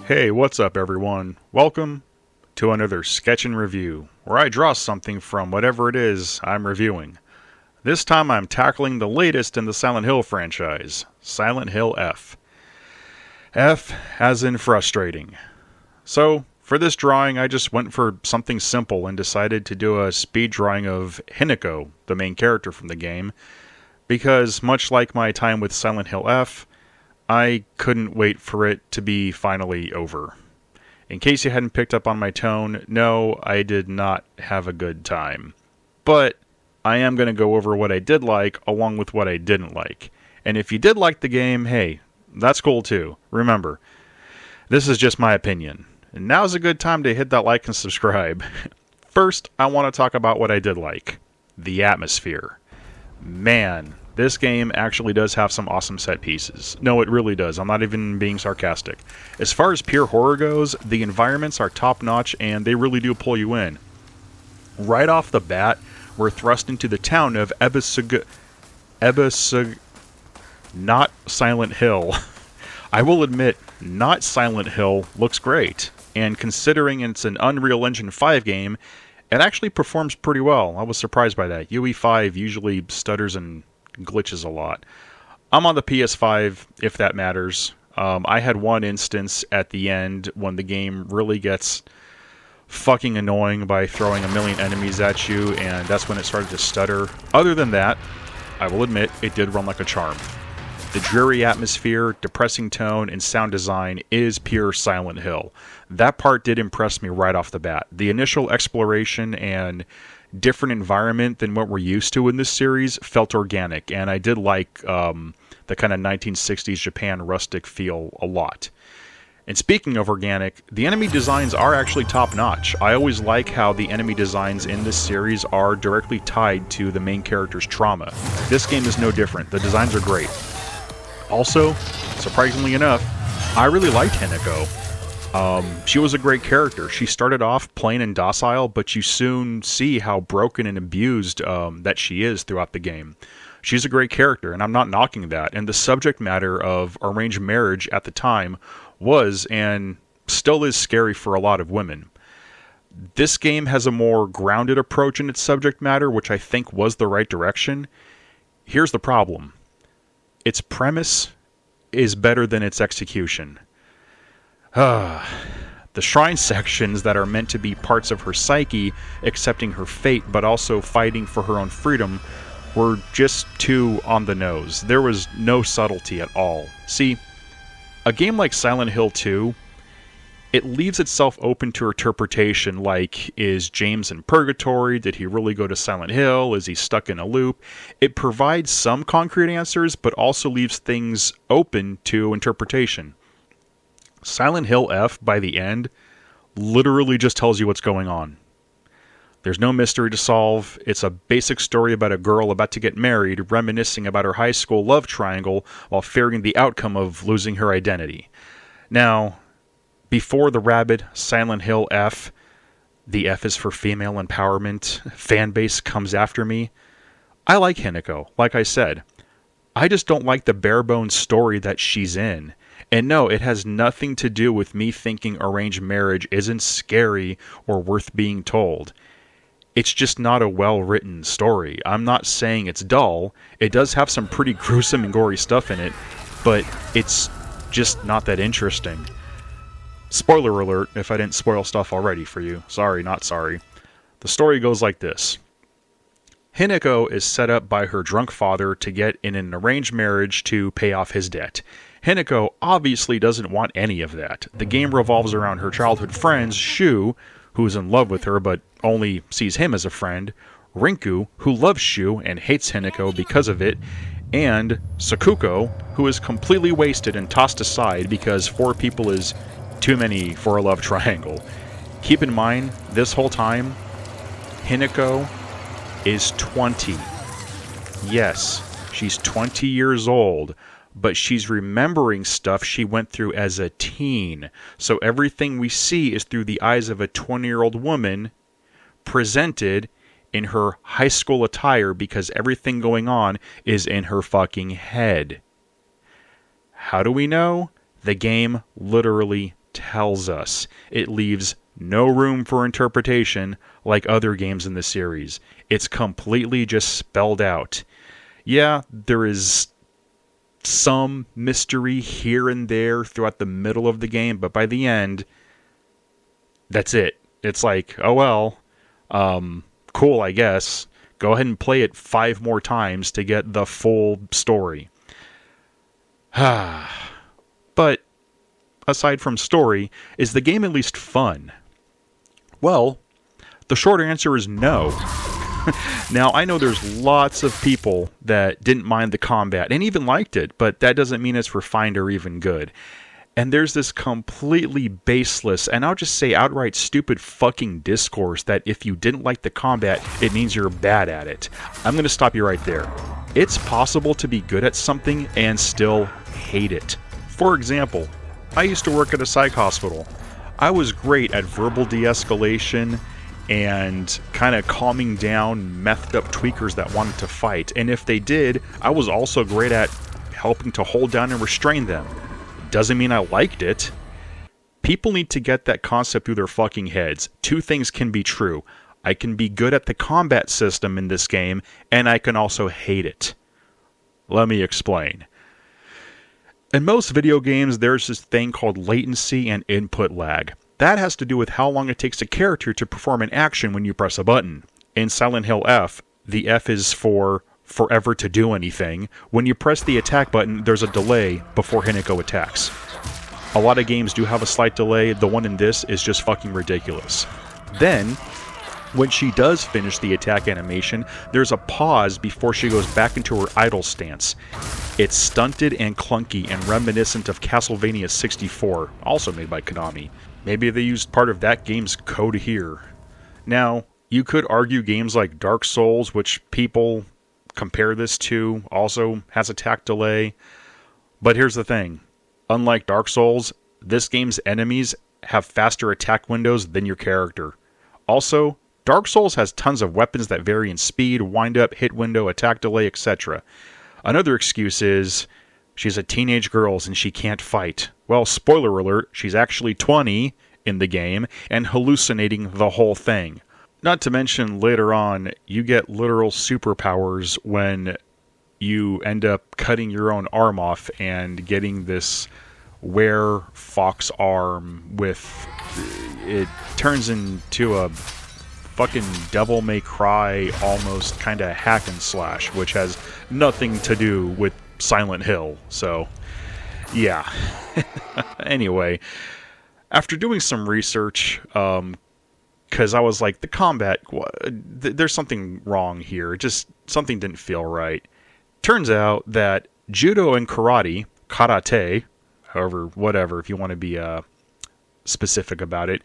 Hey, what's up everyone? Welcome to another Sketch and Review, where I draw something from whatever it is I'm reviewing. This time I'm tackling the latest in the Silent Hill franchise, Silent Hill F. F as in frustrating. So, for this drawing I just went for something simple and decided to do a speed drawing of Hinako, the main character from the game, because much like my time with Silent Hill F, I couldn't wait for it to be finally over. In case you hadn't picked up on my tone, no, I did not have a good time. But I am going to go over what I did like along with what I didn't like. And if you did like the game, hey, that's cool too. Remember, this is just my opinion. And now's a good time to hit that like and subscribe. First, I want to talk about what I did like. The atmosphere. Man, this game actually does have some awesome set pieces. No, it really does. I'm not even being sarcastic. As far as pure horror goes, the environments are top-notch and they really do pull you in. Right off the bat, we're thrust into the town of not Silent Hill. I will admit, not Silent Hill looks great. And considering it's an Unreal Engine 5 game, it actually performs pretty well. I was surprised by that. UE5 usually stutters and glitches a lot. I'm on the PS5, if that matters. I had one instance at the end when the game really gets fucking annoying by throwing a million enemies at you, and that's when it started to stutter. Other than that, I will admit, it did run like a charm. The dreary atmosphere, depressing tone, and sound design is pure Silent Hill. That part did impress me right off the bat. The initial exploration and different environment than what we're used to in this series felt organic, and I did like the kind of 1960s Japan rustic feel a lot. And speaking of organic, the enemy designs are actually top-notch. I always like how the enemy designs in this series are directly tied to the main character's trauma. This game is no different. The designs are great. Also, surprisingly enough, I really liked Hinako. She was a great character. She started off plain and docile, but you soon see how broken and abused that she is throughout the game. She's a great character, and I'm not knocking that. And the subject matter of arranged marriage at the time was, and still is, scary for a lot of women. This game has a more grounded approach in its subject matter, which I think was the right direction. Here's the problem. Its premise is better than its execution. The shrine sections that are meant to be parts of her psyche, accepting her fate, but also fighting for her own freedom, were just too on the nose. There was no subtlety at all. See, a game like Silent Hill 2, it leaves itself open to interpretation, like, is James in purgatory? Did he really go to Silent Hill? Is he stuck in a loop? It provides some concrete answers, but also leaves things open to interpretation. Silent Hill F, by the end, literally just tells you what's going on. There's no mystery to solve. It's a basic story about a girl about to get married, reminiscing about her high school love triangle while fearing the outcome of losing her identity. Now, before the rabid Silent Hill F, the F is for female empowerment, fanbase comes after me, I like Hinako, like I said. I just don't like the bare-bones story that she's in. And no, it has nothing to do with me thinking arranged marriage isn't scary or worth being told. It's just not a well-written story. I'm not saying it's dull. It does have some pretty gruesome and gory stuff in it, but it's just not that interesting. Spoiler alert if I didn't spoil stuff already for you. Sorry, not sorry. The story goes like this. Hinako is set up by her drunk father to get in an arranged marriage to pay off his debt. Hinako obviously doesn't want any of that. The game revolves around her childhood friends, Shu, who is in love with her but only sees him as a friend, Rinku, who loves Shu and hates Hinako because of it, and Sakuko, who is completely wasted and tossed aside because 4 people is too many for a love triangle. Keep in mind, this whole time, Hinako is 20. Yes, she's 20 years old, but she's remembering stuff she went through as a teen. So everything we see is through the eyes of a 20-year-old woman presented in her high school attire because everything going on is in her fucking head. How do we know? The game literally tells us. It leaves no room for interpretation like other games in the series. It's completely just spelled out. Yeah, there is some mystery here and there throughout the middle of the game, but by the end, that's it. It's like, oh well, cool, I guess. Go ahead and play it 5 more times to get the full story. But aside from story, is the game at least fun? Well, the short answer is no. Now, I know there's lots of people that didn't mind the combat and even liked it, but that doesn't mean it's refined or even good. And there's this completely baseless, and I'll just say outright stupid fucking discourse that if you didn't like the combat, it means you're bad at it. I'm going to stop you right there. It's possible to be good at something and still hate it. For example, I used to work at a psych hospital. I was great at verbal de-escalation and kind of calming down methed up tweakers that wanted to fight. And if they did, I was also great at helping to hold down and restrain them. Doesn't mean I liked it. People need to get that concept through their fucking heads. 2 things can be true. I can be good at the combat system in this game, and I can also hate it. Let me explain. In most video games, there's this thing called latency and input lag. That has to do with how long it takes a character to perform an action when you press a button. In Silent Hill F, the F is for forever to do anything. When you press the attack button, there's a delay before Hinako attacks. A lot of games do have a slight delay. The one in this is just fucking ridiculous. Then, when she does finish the attack animation, there's a pause before she goes back into her idle stance. It's stunted and clunky and reminiscent of Castlevania 64, also made by Konami. Maybe they used part of that game's code here. Now, you could argue games like Dark Souls, which people compare this to, also has attack delay. But here's the thing. Unlike Dark Souls, this game's enemies have faster attack windows than your character. Also, Dark Souls has tons of weapons that vary in speed, wind-up, hit window, attack delay, etc. Another excuse is, she's a teenage girl and she can't fight. Well, spoiler alert, she's actually 20 in the game and hallucinating the whole thing. Not to mention, later on, you get literal superpowers when you end up cutting your own arm off and getting this were-fox arm with... It turns into a fucking Devil May Cry almost kind of hack and slash, which has nothing to do with Silent Hill, so yeah. Anyway, after doing some research, because I was like, the combat, there's something wrong here, just something didn't feel right. Turns out that judo and karate, however, whatever, if you want to be specific about it,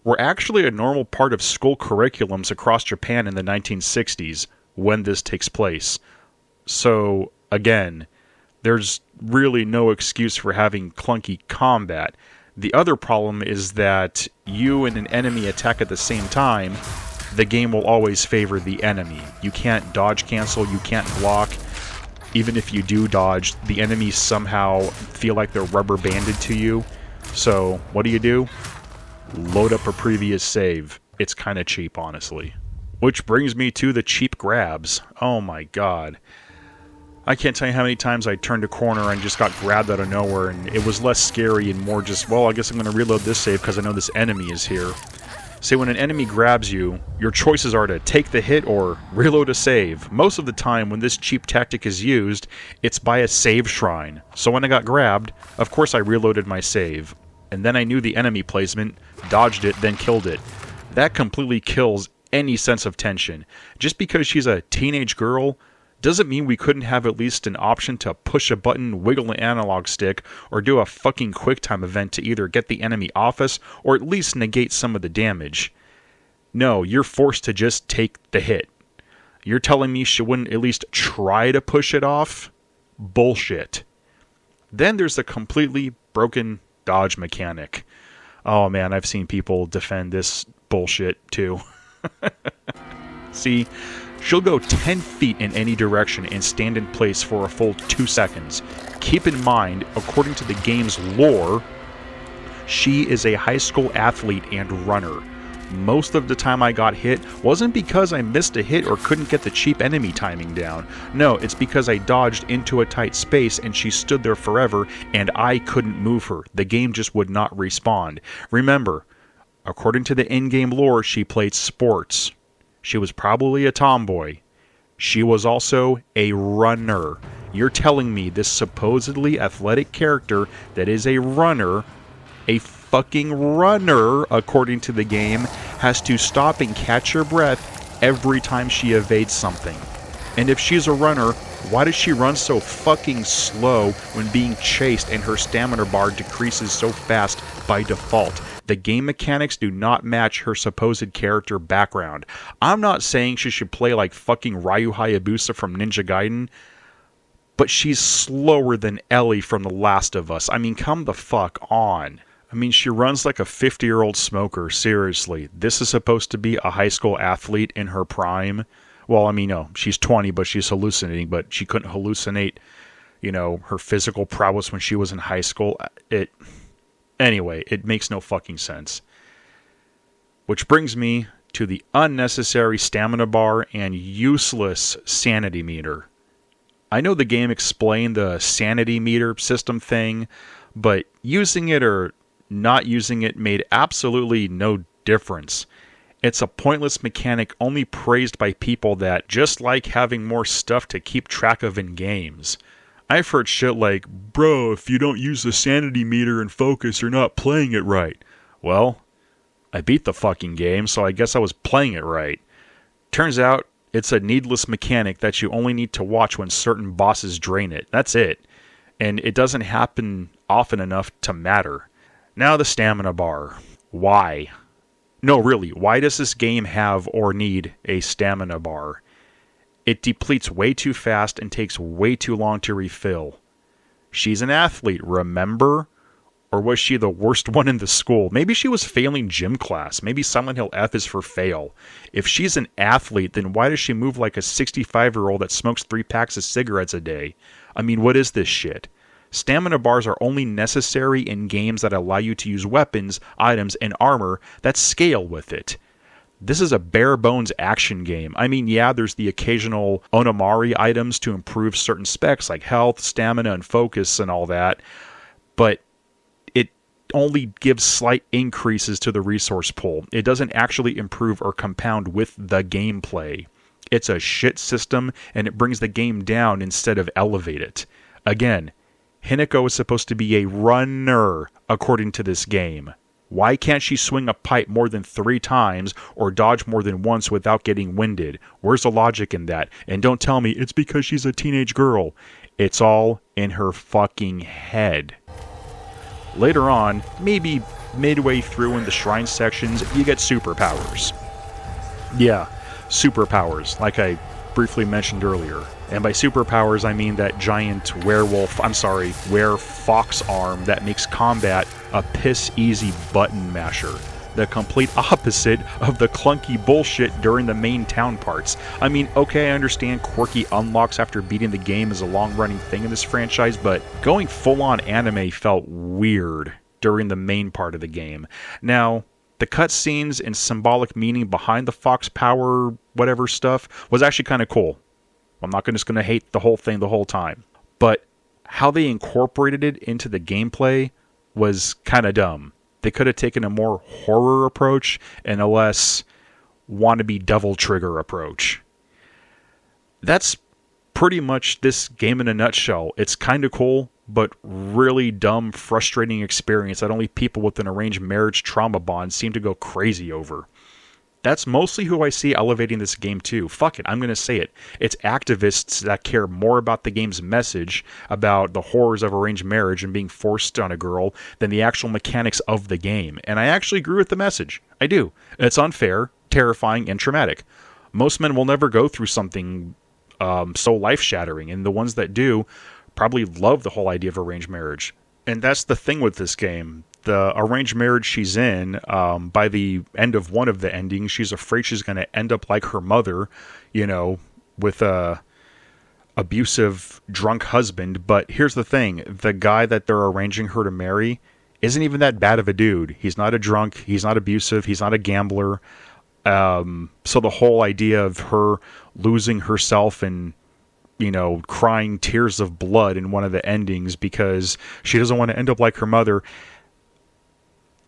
were actually a normal part of school curriculums across Japan in the 1960s when this takes place. So, again, there's really no excuse for having clunky combat. The other problem is that you and an enemy attack at the same time, the game will always favor the enemy. You can't dodge cancel, you can't block. Even if you do dodge, the enemies somehow feel like they're rubber banded to you. So, what do? Load up a previous save. It's kind of cheap, honestly. Which brings me to the cheap grabs. Oh my god. I can't tell you how many times I turned a corner and just got grabbed out of nowhere, and it was less scary and more just, well, I guess I'm going to reload this save because I know this enemy is here. Say, when an enemy grabs you, your choices are to take the hit or reload a save. Most of the time, when this cheap tactic is used, it's by a save shrine. So when I got grabbed, of course I reloaded my save. And then I knew the enemy placement, dodged it, then killed it. That completely kills any sense of tension. Just because she's a teenage girl doesn't mean we couldn't have at least an option to push a button, wiggle an analog stick, or do a fucking QuickTime event to either get the enemy off us or at least negate some of the damage. No, you're forced to just take the hit. You're telling me she wouldn't at least try to push it off? Bullshit. Then there's the completely broken dodge mechanic. Oh man, I've seen people defend this bullshit too. See, she'll go 10 feet in any direction and stand in place for a full 2 seconds. Keep in mind, according to the game's lore, She is a high school athlete and runner. Most of the time I got hit wasn't because I missed a hit or couldn't get the cheap enemy timing down. No, it's because I dodged into a tight space and she stood there forever and I couldn't move her. The game just would not respawn. Remember, according to the in-game lore, she played sports. She was probably a tomboy. She was also a runner. You're telling me this supposedly athletic character that is a runner, a fucking runner, according to the game, has to stop and catch her breath every time she evades something. And if she's a runner, why does she run so fucking slow when being chased and her stamina bar decreases so fast by default? The game mechanics do not match her supposed character background. I'm not saying she should play like fucking Ryu Hayabusa from Ninja Gaiden, but she's slower than Ellie from The Last of Us. I mean, come the fuck on. I mean, she runs like a 50-year-old smoker, seriously. This is supposed to be a high school athlete in her prime. Well, I mean, no, she's 20, but she's hallucinating, but she couldn't hallucinate, her physical prowess when she was in high school. Anyway, it makes no fucking sense. Which brings me to the unnecessary stamina bar and useless sanity meter. I know the game explained the sanity meter system thing, but using it or not using it made absolutely no difference. It's a pointless mechanic only praised by people that just like having more stuff to keep track of in games. I've heard shit like, bro, if you don't use the sanity meter and focus, you're not playing it right. Well, I beat the fucking game, so I guess I was playing it right. Turns out, it's a needless mechanic that you only need to watch when certain bosses drain it. That's it. And it doesn't happen often enough to matter. Now the stamina bar. Why? No, really, why does this game have or need a stamina bar? It depletes way too fast and takes way too long to refill. She's an athlete, remember? Or was she the worst one in the school? Maybe she was failing gym class. Maybe Silent Hill F is for fail. If she's an athlete, then why does she move like a 65-year-old that smokes 3 packs of cigarettes a day? I mean, what is this shit? Stamina bars are only necessary in games that allow you to use weapons, items, and armor that scale with it. This is a bare-bones action game. I mean, yeah, there's the occasional Onamari items to improve certain specs like health, stamina, and focus and all that, but it only gives slight increases to the resource pool. It doesn't actually improve or compound with the gameplay. It's a shit system, and it brings the game down instead of elevate it. Again, Hinako is supposed to be a runner, according to this game. Why can't she swing a pipe more than 3 times or dodge more than once without getting winded? Where's the logic in that? And don't tell me it's because she's a teenage girl. It's all in her fucking head. Later on, maybe midway through in the shrine sections, you get superpowers. Yeah, superpowers, like I briefly mentioned earlier. And by superpowers, I mean that giant were-fox arm that makes combat a piss-easy button masher. The complete opposite of the clunky bullshit during the main town parts. I mean, okay, I understand quirky unlocks after beating the game is a long-running thing in this franchise, but going full-on anime felt weird during the main part of the game. Now, the cutscenes and symbolic meaning behind the fox power whatever stuff was actually kind of cool. I'm not just going to hate the whole thing the whole time. But how they incorporated it into the gameplay was kind of dumb. They could have taken a more horror approach and a less wannabe Devil Trigger approach. That's pretty much this game in a nutshell. It's kind of cool, but really dumb, frustrating experience that only people with an arranged marriage trauma bond seem to go crazy over. That's mostly who I see elevating this game too. Fuck it, I'm going to say it. It's activists that care more about the game's message about the horrors of arranged marriage and being forced on a girl than the actual mechanics of the game. And I actually agree with the message. I do. It's unfair, terrifying, and traumatic. Most men will never go through something so life-shattering, and the ones that do probably love the whole idea of arranged marriage. And that's the thing with this game. The arranged marriage she's in, by the end of one of the endings, she's afraid she's going to end up like her mother, with a abusive, drunk husband. But here's the thing. The guy that they're arranging her to marry isn't even that bad of a dude. He's not a drunk. He's not abusive. He's not a gambler. So the whole idea of her losing herself and, crying tears of blood in one of the endings because she doesn't want to end up like her mother,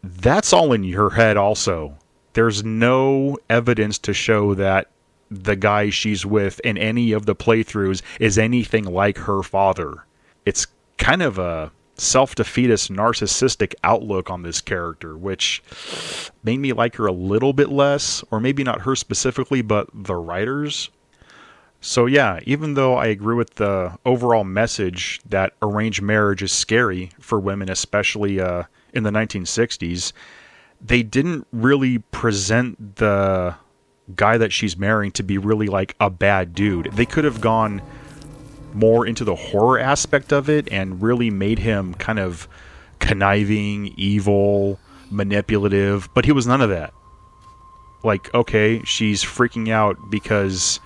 that's all in her head also. There's no evidence to show that the guy she's with in any of the playthroughs is anything like her father. It's kind of a self-defeatist, narcissistic outlook on this character, which made me like her a little bit less, or maybe not her specifically, but the writers. So yeah, even though I agree with the overall message that arranged marriage is scary for women, especially in the 1960s, they didn't really present the guy that she's marrying to be really like a bad dude. They could have gone more into the horror aspect of it and really made him kind of conniving, evil, manipulative, but he was none of that. Like, okay, she's freaking out because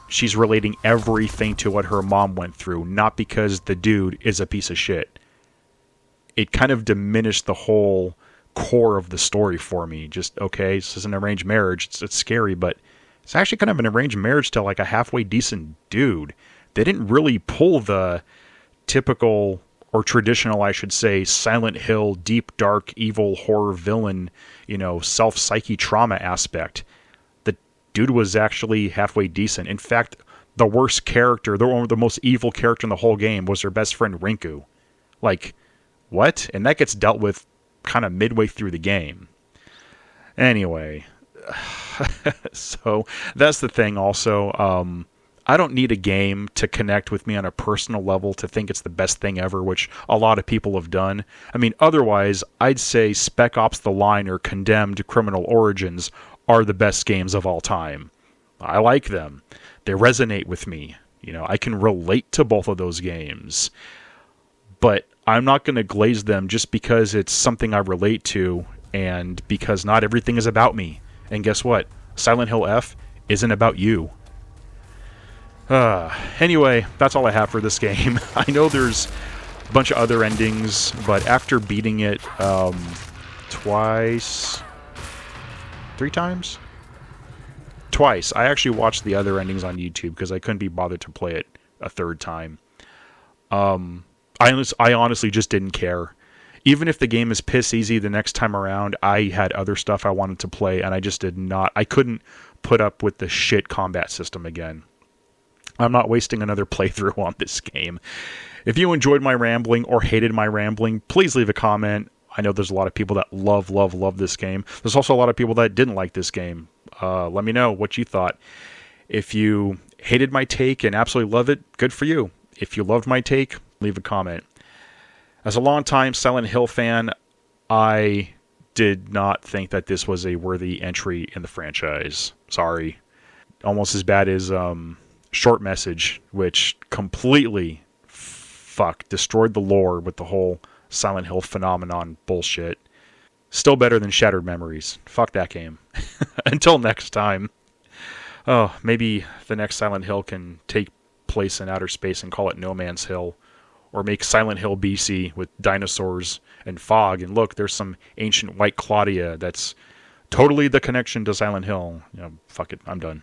she's relating everything to what her mom went through, not because the dude is a piece of shit. It kind of diminished the whole core of the story for me. Just, okay, this is an arranged marriage. It's scary, but it's actually kind of an arranged marriage to like a halfway decent dude. They didn't really pull the typical, or traditional, I should say, Silent Hill, deep, dark, evil, horror villain, self-psyche trauma aspect. The dude was actually halfway decent. In fact, the worst character, the most evil character in the whole game was her best friend Rinku. Like, what? And that gets dealt with kind of midway through the game. Anyway, so that's the thing also. I don't need a game to connect with me on a personal level to think it's the best thing ever, which a lot of people have done. I mean, otherwise, I'd say Spec Ops The Line or Condemned Criminal Origins are the best games of all time. I like them. They resonate with me. I can relate to both of those games. But I'm not going to glaze them just because it's something I relate to and because not everything is about me. And guess what? Silent Hill F isn't about you. Anyway, that's all I have for this game. I know there's a bunch of other endings, but after beating it twice, I actually watched the other endings on YouTube because I couldn't be bothered to play it a third time. I honestly just didn't care. Even if the game is piss easy the next time around, I had other stuff I wanted to play, and I just did not. I couldn't put up with the shit combat system again. I'm not wasting another playthrough on this game. If you enjoyed my rambling or hated my rambling, please leave a comment. I know there's a lot of people that love this game. There's also a lot of people that didn't like this game. Let me know what you thought. If you hated my take and absolutely love it, good for you. If you loved my take, leave a comment. As a longtime Silent Hill fan, I did not think that this was a worthy entry in the franchise. Sorry. Almost as bad as Short Message, which completely destroyed the lore with the whole Silent Hill phenomenon bullshit. Still better than Shattered Memories. Fuck that game. Until next time. Oh, maybe the next Silent Hill can take place in outer space and call it No Man's Hill. Or make Silent Hill BC with dinosaurs and fog. And look, there's some ancient White Claudia that's totally the connection to Silent Hill. Fuck it, I'm done.